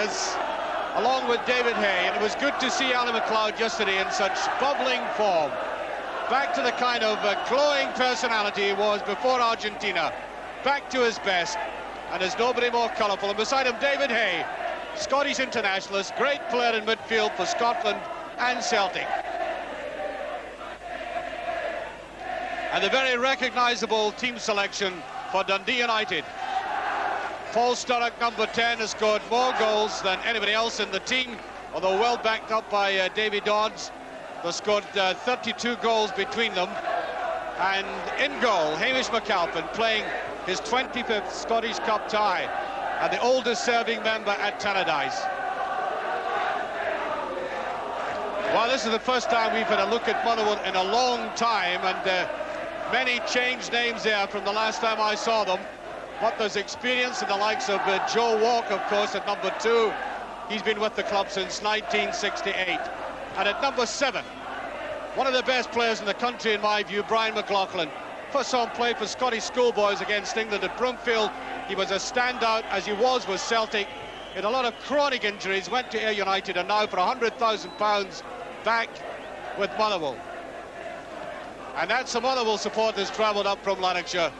players, along with David Hay, and it was good to see Alan McLeod yesterday in such bubbling form. Back to the kind of glowing personality he was before Argentina. Back to his best, and there's nobody more colourful. And beside him, David Hay, Scottish internationalist, great player in midfield for Scotland and Celtic. And the very recognisable team selection for Dundee United. Paul Sturrock, number 10, has scored more goals than anybody else in the team, although well backed up by Davy Dodds. They scored 32 goals between them. And in goal, Hamish McAlpin playing his 25th Scottish Cup tie and the oldest serving member at Tannadice. Well, this is the first time we've had a look at Motherwell in a long time, and many changed names there from the last time I saw them. But there's experience in the likes of Joe Walk, of course, at number 2. He's been with the club since 1968. And at number 7, one of the best players in the country, in my view, Brian McLaughlin. First saw him play for Scottish schoolboys against England at Broomfield. He was a standout, as he was with Celtic. He had a lot of chronic injuries, went to Ayr United, and now for £100,000 back with Motherwell. And that's some Motherwell supporters travelled up from Lanarkshire.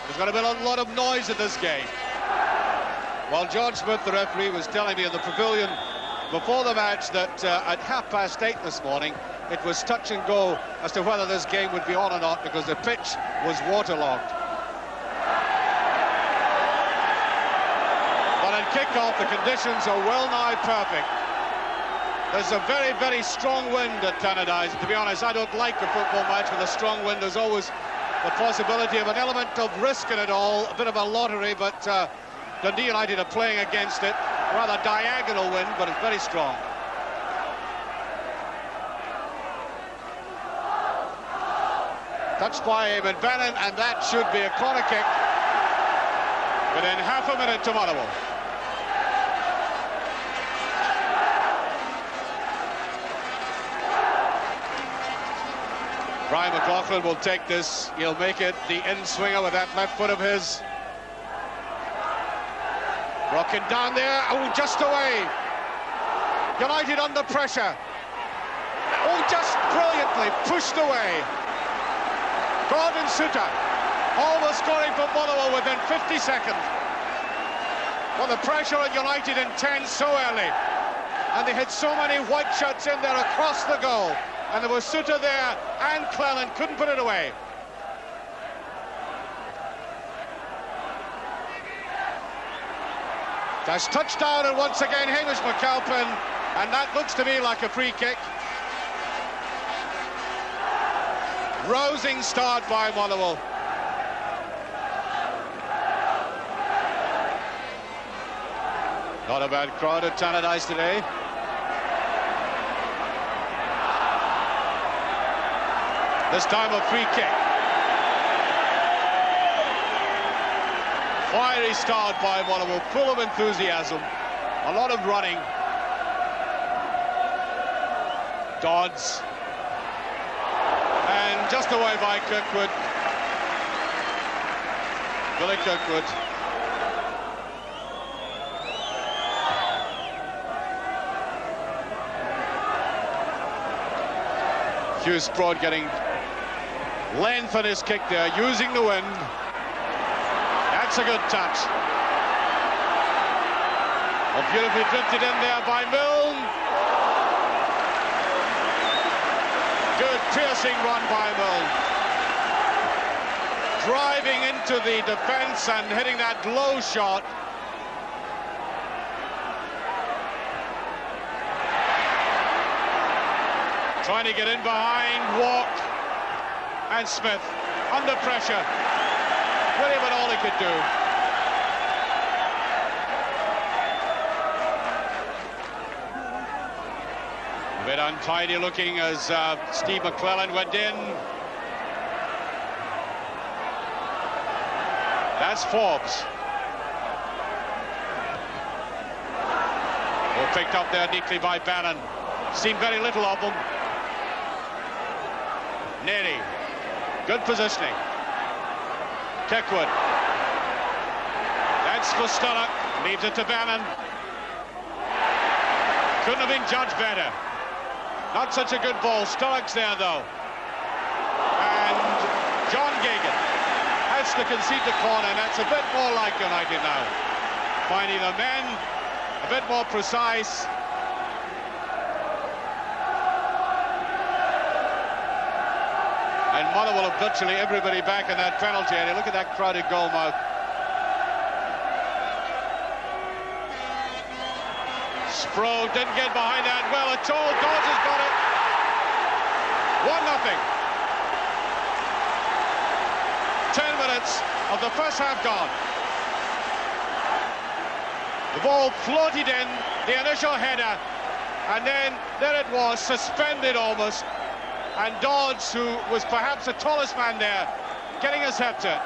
There's going to be a lot of noise in this game. Well, George Smith, the referee, was telling me in the pavilion before the match that at 8:30 this morning, it was touch and go as to whether this game would be on or not, because the pitch was waterlogged. But at kick-off, the conditions are well nigh perfect. There's a very, very strong wind at Tannadice. To be honest, I don't like a football match with a strong wind. There's always the possibility of an element of risk in it all, a bit of a lottery, but Dundee United are playing against it. Rather diagonal wind, but it's very strong. Touched by Eamon Bannon, and that should be a corner kick within half a minute to Motherwell. Brian McLaughlin will take this. He'll make it the in-swinger with that left foot of his. Rocking down there. Oh, just away. United under pressure. Oh, just brilliantly pushed away. Gordon Suter almost scoring for Motherwell within 50 seconds. Well, the pressure at United intense so early. And they had so many white shirts in there across the goal. And there was Suter there, and Cleland couldn't put it away. That's touchdown, and once again Hamish McAlpin, and that looks to me like a free kick. Rousing start by Motherwell. Not a bad crowd at Tannadice today. This time a free kick. Fiery start by Motherwell, full of enthusiasm, a lot of running. Dodds. And just away by Kirkwood. Billy Kirkwood. Hugh Sprott getting length on his kick there, using the wind. That's a good touch. Oh, beautifully drifted in there by Milne. Good piercing run by Milne. Driving into the defence and hitting that low shot. Trying to get in behind Walk. And Smith, under pressure, really but all he could do. A bit untidy looking as Steve McClellan went in. That's Forbes. Oh, picked up there neatly by Bannon. Seen very little of them. Neri. Good positioning. Kirkwood. That's for Sturrock. Leaves it to Bannon. Couldn't have been judged better. Not such a good ball. Sturrock's there, though. And John Geoghegan has to concede the corner, and that's a bit more like United now. Finding the men, a bit more precise. And Motherwell have virtually everybody back in that penalty area. Look at that crowded goal mouth. Spro didn't get behind that well at all. Dodds has got it. 1-0. 10 minutes of the first half gone. The ball floated in, the initial header, and then there it was, suspended almost. And Dodds, who was perhaps the tallest man there, getting his head to it.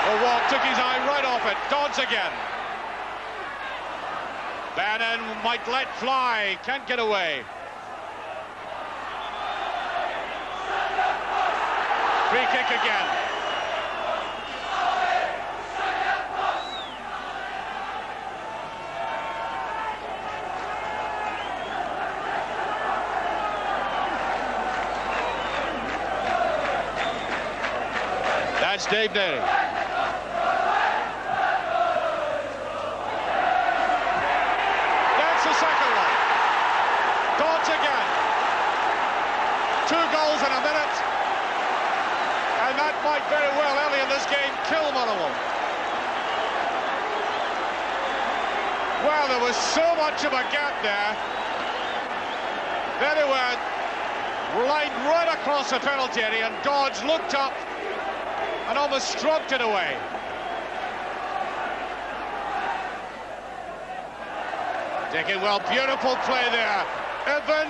The walk took his eye right off it. Dodds again. Bannon might let fly, can't get away. Free kick again. That's Dave Derry. That's the second one. Dodds again. 2 goals in a minute. And that might very well, early in this game, kill Motherwell. Well, there was so much of a gap there. There they were, lined right across the penalty area, and Dodds looked up and almost stroked it away. Taking well, beautiful play there. Evan.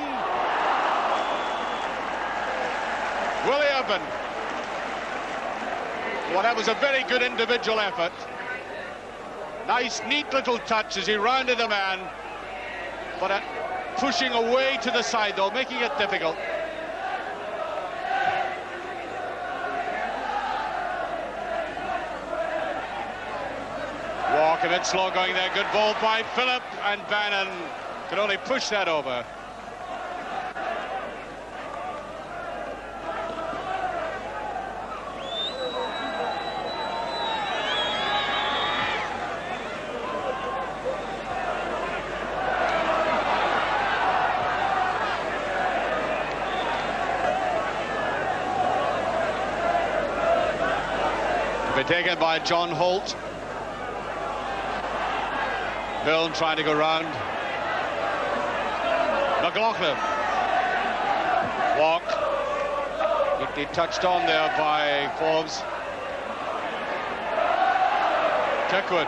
Willie Evan. Well, that was a very good individual effort. Nice, neat little touch as he rounded the man. But pushing away to the side, though, making it difficult. Walk a bit slow going there. Good ball by Phillip, and Bannon could only push that over. Taken by John Holt. Hill trying to go round. McLaughlin. Walk. He touched on there by Forbes. Kirkwood.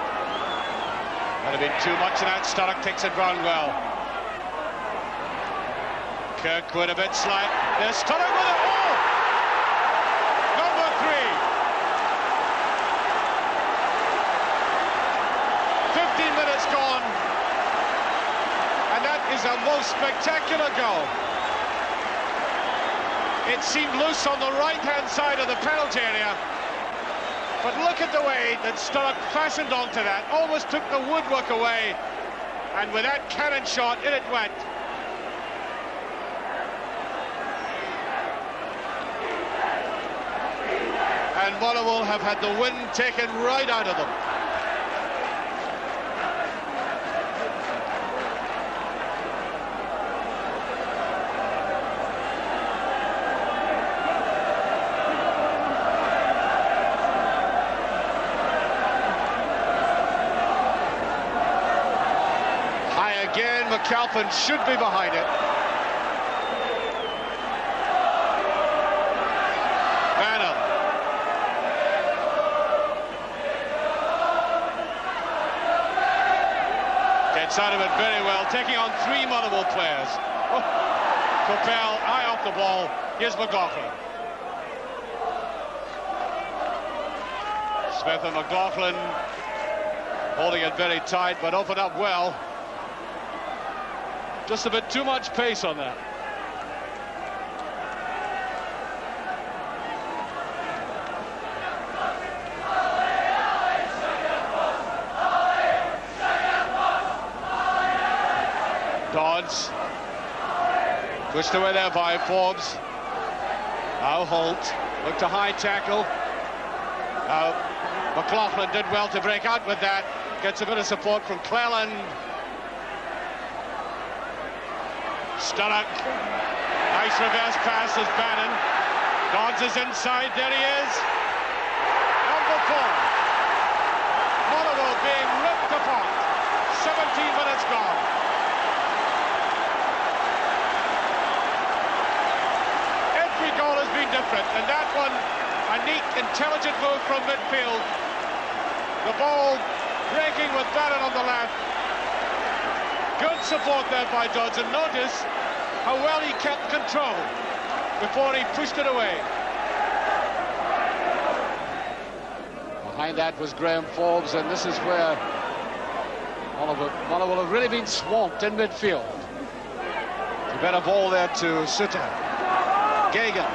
Might have been too much in that. Sturrock takes it round well. Kirkwood a bit slight. There's Sturrock with it. Oh! Number 3. 15 minutes gone, and that is a most spectacular goal. It seemed loose on the right-hand side of the penalty area, but look at the way that Sturrock fastened onto that, almost took the woodwork away, and with that cannon shot, in it went. And Motherwell have had the wind taken right out of them. McAlpin should be behind it. Bannon. Gets out of it very well, taking on 3 Motherwell players. Oh. Coppell, high off the ball. Here's McLaughlin. Smith and McLaughlin holding it very tight, but opened up well. Just a bit too much pace on that. chance. Pushed away there by Forbes. Now Holt looked a high tackle. Now McLaughlin did well to break out with that. Gets a bit of support from Cleland. Sturrock. Nice reverse pass as Bannon. Dodds is inside. There he is. Number 4. Motherwell being ripped apart. 17 minutes gone. Every goal has been different, and that one, a neat, intelligent move from midfield. The ball breaking with Bannon on the left. Good support there by Dodds, and notice how well he kept control before he pushed it away. Behind that was Graham Forbes, and this is where Motherwell have really been swamped in midfield. A better ball there to Sutter. Gagan.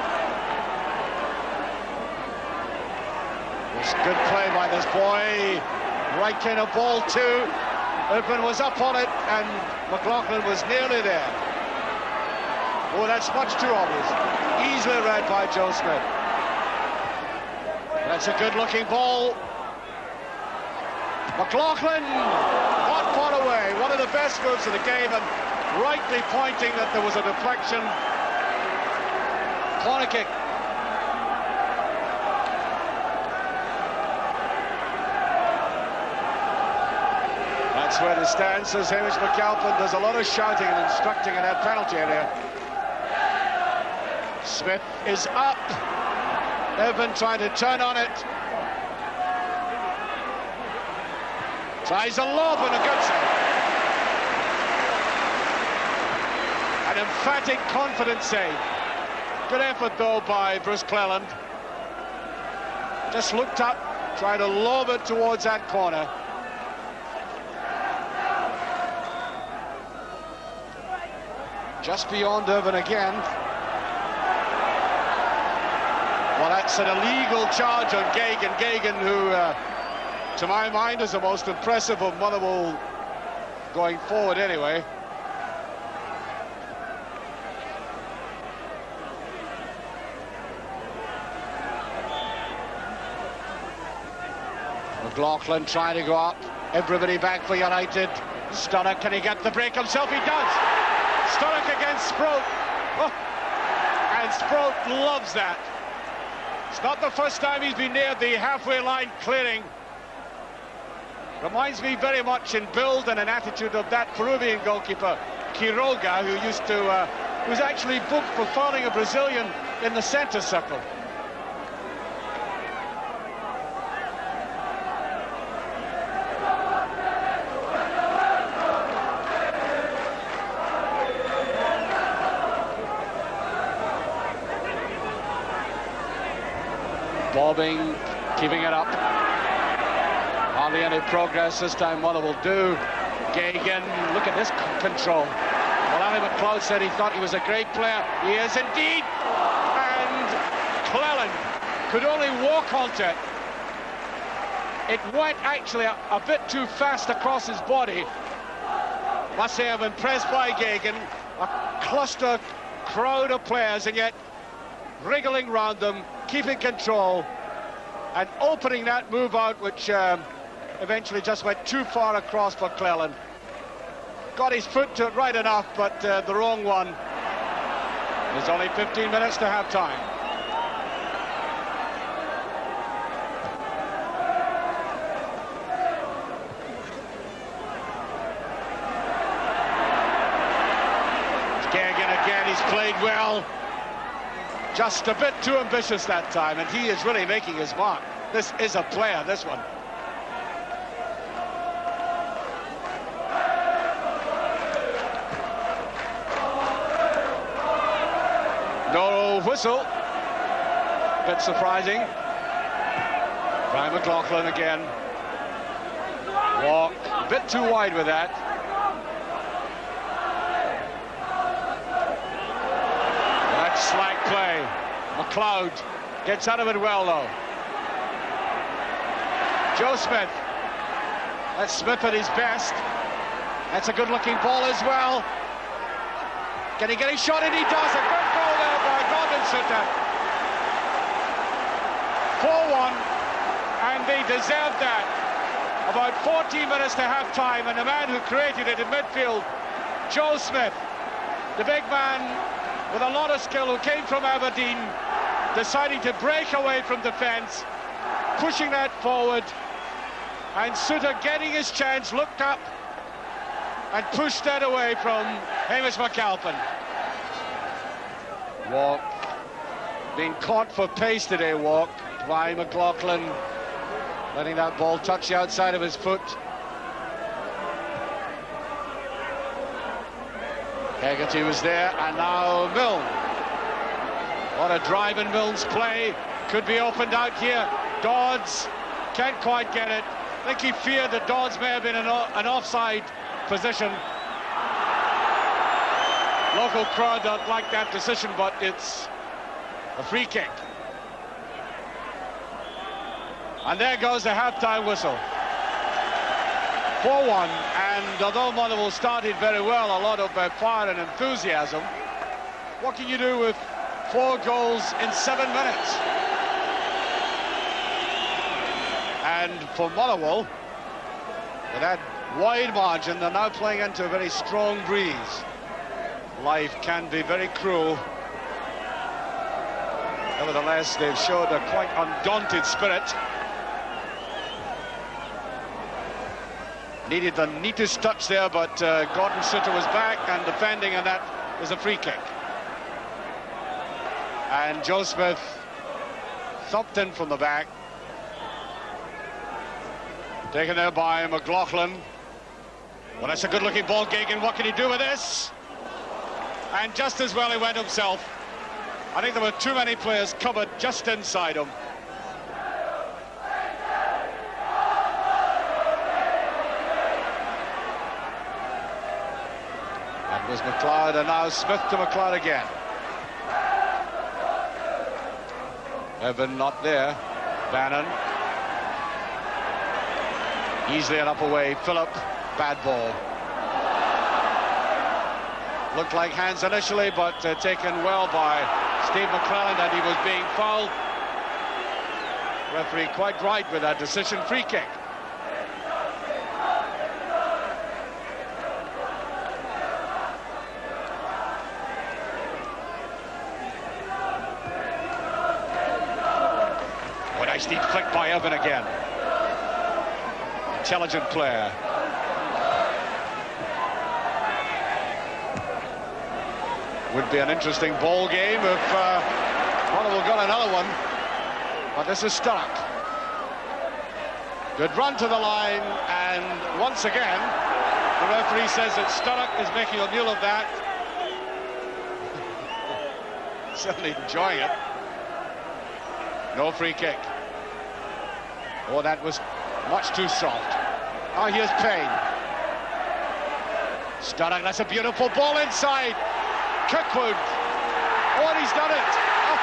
It's good play by this boy. Right kind of ball too. Urban was up on it, and McLaughlin was nearly there. Oh, that's much too obvious. Easily read by Joe Smith. That's a good-looking ball. McLaughlin, one pot away. One of the best moves of the game, and rightly pointing that there was a deflection. Corner kick. That's where the stand says Hamish McAlpin. There's a lot of shouting and instructing in that penalty area. Smith is up. Evan trying to turn on it. Tries a lob and a good save. An emphatic, confident save. Good effort though by Bruce Cleland. Just looked up, tried to lob it towards that corner. Just beyond Irvin again. Well, that's an illegal charge on Gagan. Gagan, who, to my mind, is the most impressive of Motherwell going forward anyway. McLaughlin trying to go up. Everybody back for United. Sturrock, can he get the break himself? He does. Sturrock against Sproat. Oh. And Sproat loves that. It's not the first time he's been near the halfway line clearing. Reminds me very much in build and an attitude of that Peruvian goalkeeper, Quiroga, who was actually booked for fouling a Brazilian in the centre circle. Bobbing, keeping it up. Hardly any progress this time. Motherwell do. Gagan, look at this control. Well, Ali McLeod said he thought he was a great player. He is indeed. And Cleland could only walk onto it. It went actually a bit too fast across his body. Must say I'm impressed by Gagan. A cluster crowd of players, and yet wriggling round them, keeping control and opening that move out, which eventually just went too far across for Cleland. Got his foot to it right enough, but the wrong one. There's only 15 minutes to have time. Gagan again, he's played well. Just a bit too ambitious that time, and he is really making his mark. This is a player, this one. No whistle. Bit surprising. Brian McLaughlin again. Walk, a bit too wide with that. Slack play. McLeod gets out of it well though. Joe Smith. That's Smith at his best. That's a good looking ball as well. Can he get his shot? And he does. A good goal there by Gordon Sutter. 4-1, and they deserved that. About 14 minutes to half-time, and the man who created it in midfield, Joe Smith, the big man with a lot of skill who came from Aberdeen, deciding to break away from defence, pushing that forward, and Sutter getting his chance, looked up and pushed that away from Hamish McAlpin. Walk being caught for pace today, Walk, by McLaughlin, letting that ball touch the outside of his foot. Hegarty was there, and now Milne. What a drive in Milne's play. Could be opened out here. Dodds can't quite get it. I think he feared that Dodds may have been an offside position. Local crowd don't like that decision, but it's a free kick. And there goes the half-time whistle. 4-1, and although Motherwell started very well, a lot of fire and enthusiasm, what can you do with 4 goals in 7 minutes? And for Motherwell, with that wide margin, they're now playing into a very strong breeze. Life can be very cruel. Nevertheless, they've showed a quite undaunted spirit. Needed the neatest touch there, but Gordon Sutter was back and defending, and that was a free kick. And Joe Smith thumped in from the back. Taken there by McLaughlin. Well, that's a good-looking ball, Gagan. What can he do with this? And just as well he went himself. I think there were too many players covered just inside him. That was McLeod, and now Smith to McLeod again. Evan not there. Bannon. Easily and up away. Phillip. Bad ball. Looked like hands initially, but taken well by Steve McClelland, and he was being fouled. Referee quite right with that decision. Free kick. What a nice neat flick by Evan again. Intelligent player. Would be an interesting ball game if Motherwell got another one, but this is Sturrock. Good run to the line, and once again the referee says that Sturrock is making a meal of that. Certainly enjoying it. No free kick. Oh, that was much too soft. Oh, here's Payne. Sturrock, that's a beautiful ball inside. Kirkwood. Oh, and he's done it. Oh.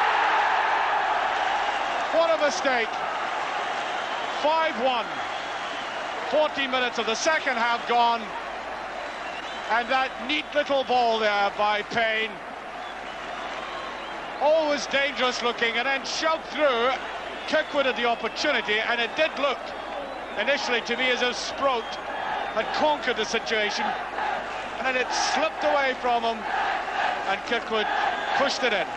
What a mistake. 5-1. 40 minutes of the second half gone. And that neat little ball there by Payne. Always dangerous looking, and then shoved through. Kirkwood had the opportunity, and it did look initially to me as if Sproat had conquered the situation, and then it slipped away from him, and Kirkwood pushed it in.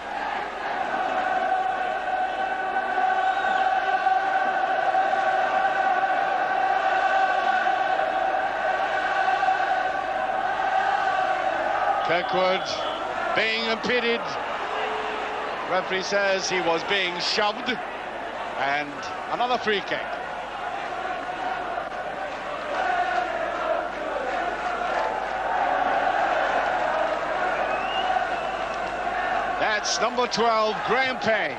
Kirkwood being impeded. Referee says he was being shoved, and another free kick. That's number 12, Graham Payne.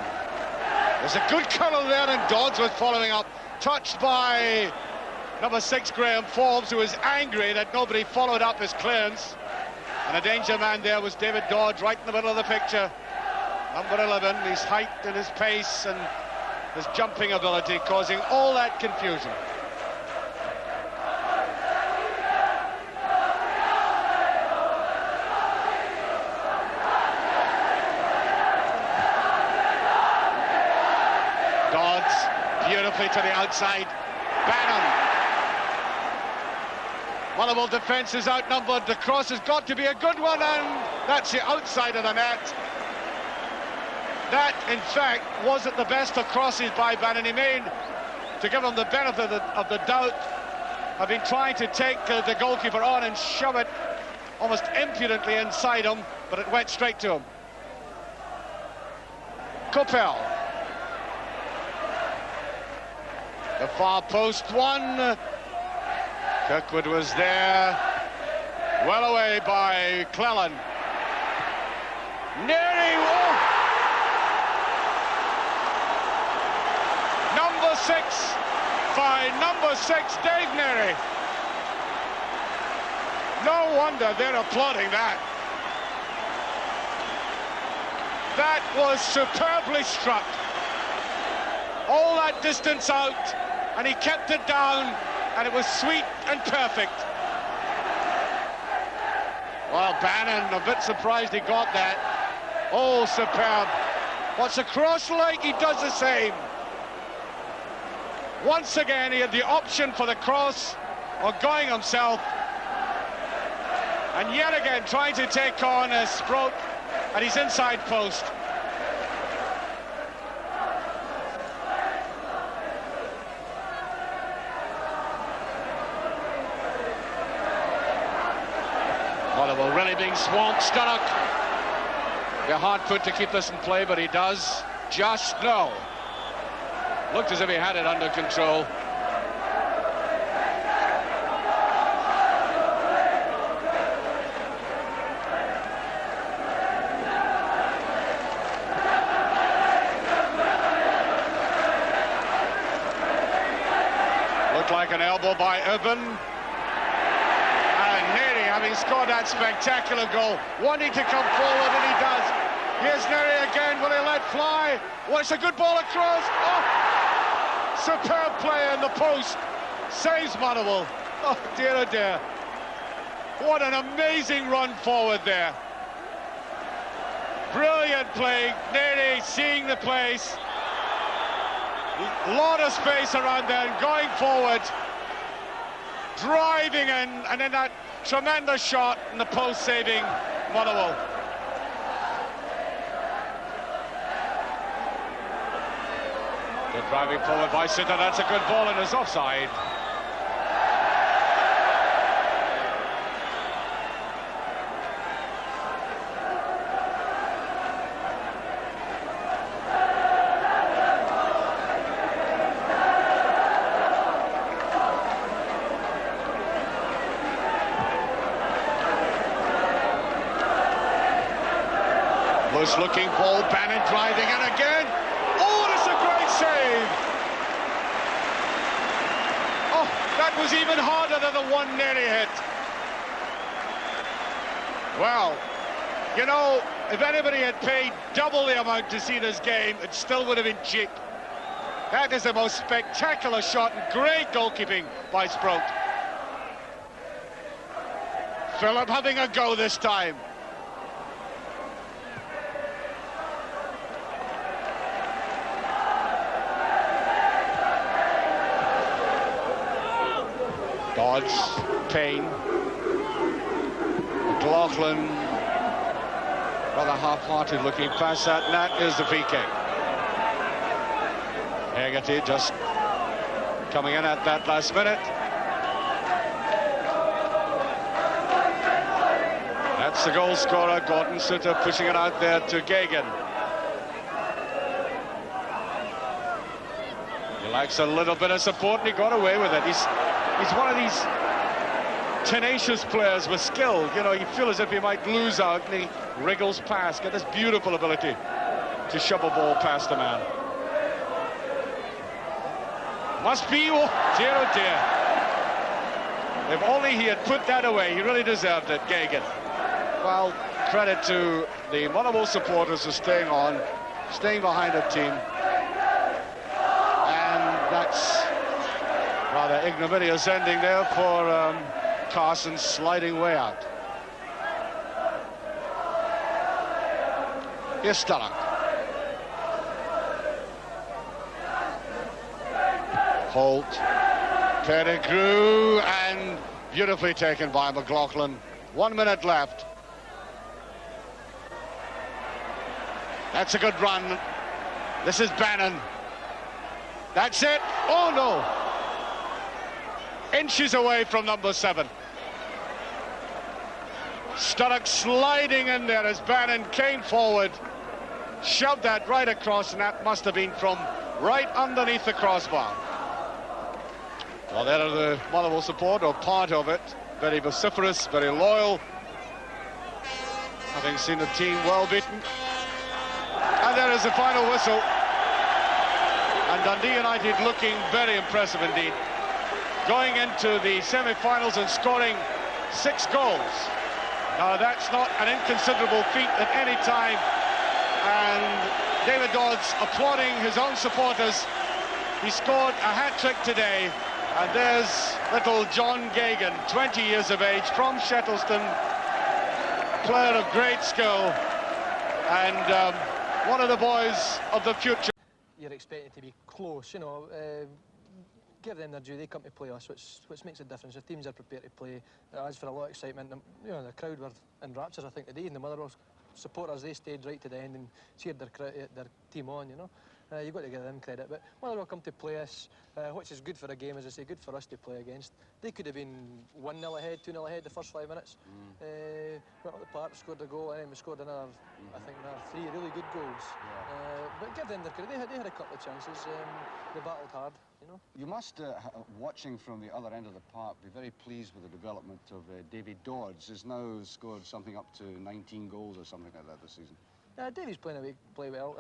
There's a good curl there, and Dodds was following up. Touched by number 6, Graham Forbes, who was angry that nobody followed up his clearance. And a danger man there was David Dodds, right in the middle of the picture. Number 11, his height and his pace and his jumping ability causing all that confusion. beautifully to the outside. Bannon. Motherwell defence is outnumbered. The cross has got to be a good one, and that's the outside of the net. That, in fact, wasn't the best of crosses by Bannon. He made, to give him the benefit of the doubt, have been trying to take the goalkeeper on and shove it almost impudently inside him, but it went straight to him. Coppell. The far post one. Kirkwood was there. Well away by Cleland. Neary. Oh. Number 6 by number 6, Dave Neary. No wonder they're applauding that. That was superbly struck. All that distance out, and he kept it down, and it was sweet and perfect. Well, Bannon, a bit surprised he got that. Oh, superb. What's a cross like? He does the same. Once again, he had the option for the cross or going himself. And yet again, trying to take on a Sproat at his inside post. Motherwell really being swamped. Sturrock. You're hard put to keep this in play, but he does just know. Looked as if he had it under control. Looked like an elbow by Urban. And Neary, having scored that spectacular goal, wanting to come forward, and he does. Here's Neary again. Will he let fly? Well, it's a good ball across. Oh! Superb play in the post. Saves Motherwell. Oh dear. What an amazing run forward there. Brilliant play. Neary seeing the place. Lot of space around there and going forward. Driving in, and then that tremendous shot in the post, saving Motherwell. Good driving forward by Sitter. That's a good ball and is offside. Loose looking ball, Bannon driving in again. Oh, that's a great save. Oh, that was even harder than the one Neary hit. Well, you know, if anybody had paid double the amount to see this game, it still would have been cheap. That is the most spectacular shot and great goalkeeping by Sproat. Philip having a go this time. Dodds, Payne, McLaughlin, rather half-hearted looking past that, and that is the free kick. Hegarty just coming in at that last minute. That's the goal scorer, Gordon Sutter, pushing it out there to Gagan. He likes a little bit of support, and he got away with it. He's one of these tenacious players with skill. You know, you feel as if he might lose out, and he wriggles past. Got this beautiful ability to shove a ball past a man. Must be, oh dear. If only he had put that away, he really deserved it, Gagan. Well, credit to the Motherwell supporters for staying on, staying behind the team. And that's rather ignominious ending there for Carson, sliding way out. Here's Sturrock. Holt, Pettigrew, and beautifully taken by McLaughlin. 1 minute left. That's a good run. This is Bannon. That's it. Oh no! Inches away from number 7. Sturrock sliding in there as Bannon came forward, shoved that right across, and that must have been from right underneath the crossbar. Well, there are the Motherwell support, or part of it. Very vociferous, very loyal, having seen the team well beaten. And there is the final whistle. And Dundee United looking very impressive indeed, going into the semi-finals and scoring 6 goals. Now that's not an inconsiderable feat at any time, and David Dodds applauding his own supporters. He scored a hat-trick today, and there's little John Gagan, 20 years of age, from Shettleston, player of great skill, and one of the boys of the future. You're expecting to be close, you know. Give them their due, they come to play us, which makes a difference. The teams are prepared to play. As for a lot of excitement, you know, the crowd were in raptures, I think, today, and the Motherwell supporters, they stayed right to the end and cheered their team on, you know. You've got to give them credit, but Motherwell come to play us, which is good for a game, as I say, good for us to play against. They could have been 1-0 ahead, 2-0 ahead the first 5 minutes. Went up the park, scored a goal, and then we scored another, I think, another 3 really good goals. Yeah. But give them their credit, they had a couple of chances, they battled hard, you know. You must, watching from the other end of the park, be very pleased with the development of David Dodds. He's now scored something up to 19 goals or something like that this season. Davy's play well.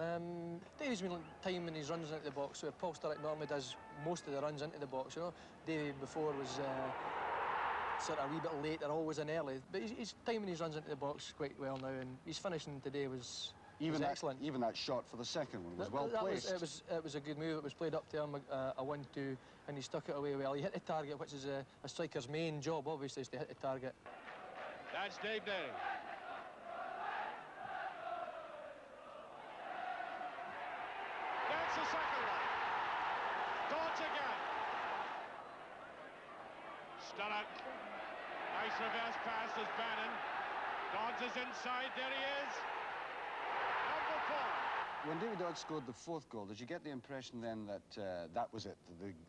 Davy's been timing his runs into the box, so Paul Sturrock normally does most of the runs into the box, you know. Davy before was sort of a wee bit later, always in early, but he's timing his runs into the box quite well now, and his finishing today was excellent. Even that shot for the second one was well placed. It was a good move. It was played up to him, a 1-2, and he stuck it away well. He hit the target, which is a striker's main job, obviously, is to hit the target. That's Dave Day. That's the second one. Dodds again. Sturrock. Nice reverse pass as Bannon. Dodds is inside. There he is. Number 4. When David Dodds scored the 4th goal, did you get the impression then that that was it?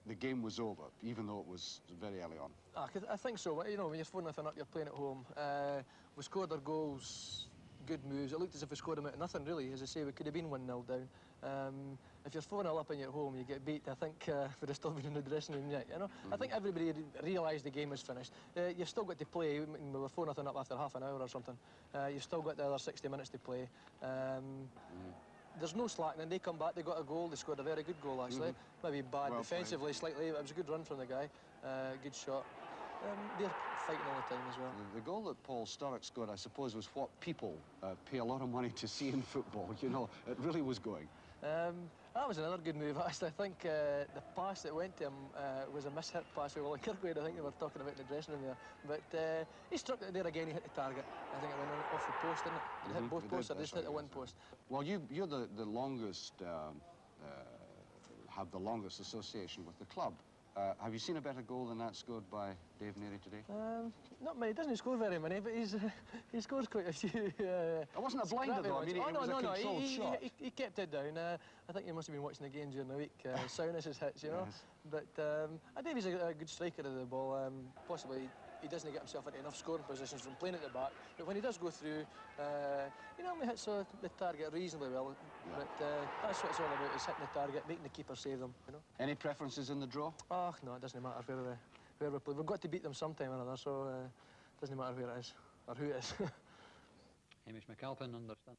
The game was over, even though it was very early on? I think so. You know, when you're 4-0 up, you're playing at home. We scored our goals, good moves. It looked as if we scored them out of nothing, really. As I say, we could have been 1-0 down. If you're 4-0 up and you're at home, you get beat. I think we'd have still been in the dressing room yet, you know. I think everybody realised the game was finished. You've still got to play. We were 4-0 up after half an hour or something. You've still got the other 60 minutes to play. There's no slackening. They come back, they got a goal. They scored a very good goal, actually. Maybe bad well defensively, slightly, but it was a good run from the guy. Good shot. They're fighting all the time as well. The goal that Paul Sturrock scored, I suppose, was what people pay a lot of money to see in football. You know, it really was going. That was another good move, actually. I think the pass that went to him was a mishit pass with Willie Kirkwood. I think they were talking about in the dressing room there. But he struck it there again, he hit the target. I think it went off the post, didn't it? Did it hit both posts, or just hit the one post? Well, you're the longest, have the longest association with the club. Have you seen a better goal than that scored by Dave Neary today? Not many. He doesn't score very many, but he scores quite a few. It wasn't a blinder, though. I mean, it was a controlled shot. He kept it down. I think you must have been watching the game during the week. Soundness his hits, you know. Yes. But Davey's a good striker of the ball. Possibly he doesn't get himself into enough scoring positions from playing at the back. But when he does go through, he normally hits the target reasonably well. Yeah. But that's what it's all about, is hitting the target, making the keeper save them, you know. Any preferences in the draw? Oh, no, it doesn't matter where we play. We've got to beat them sometime or another, so it doesn't matter where it is, or who it is. Hamish McAlpin, understand.